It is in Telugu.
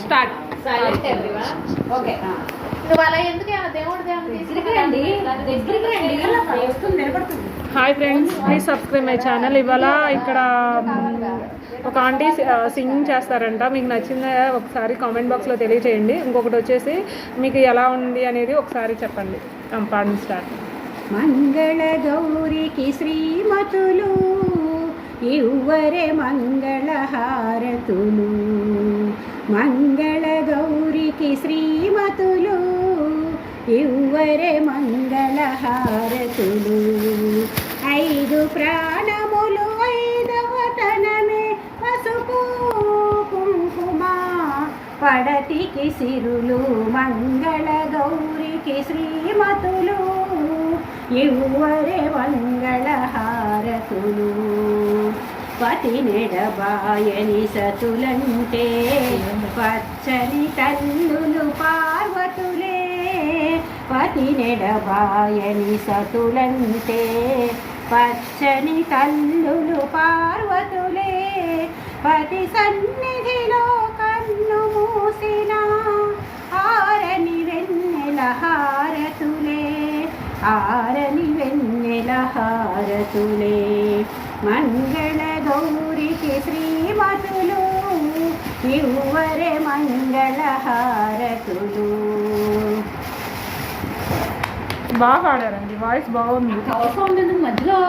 స్టార్ట్. ఓకే, నువ్వు అలా ఎందుకు దేవుడి hi friends, please subscribe my channel. ఇవాళ ఇక్కడ ఒక ఆంటీ సింగింగ్ చేస్తారంట. మీకు నచ్చిందా ఒకసారి కామెంట్ బాక్స్లో తెలియచేయండి. ఇంకొకటి వచ్చేసి మీకు ఎలా ఉంది అనేది ఒకసారి చెప్పండి. పాడండి, స్టార్ట్. మంగళ గౌరికి శ్రీమతులు ఇవ్వరే మంగళ హారతులు. మంగళ గౌరికి శ్రీమతులు ఇవ్వరే మంగళ హారతులు. 5 ప్రాణములు 5వ తనమే పసుపు కుంకుమ పడతికి సిరులు. మంగళ గౌరికి శ్రీమతులు ఇవ్వరే మంగళ హారతులు. పతి నెడబాయని సతులంటే పచ్చని తల్లులు పార్వతులే. పతి నెడబాయని సతులంటే పచ్చని తల్లులు పార్వతులే. పతి సన్నిధిలో కన్ను మూసిన ఆరని వెన్నెల హారతులే. ఆరని వెన్నెల హారతులే. మంగళ గౌరికి శ్రీమతులు ఇవ్వరే మంగళ హారతులు. బాగా పాడారండి, వాయిస్ బాగుంది. మధ్యలో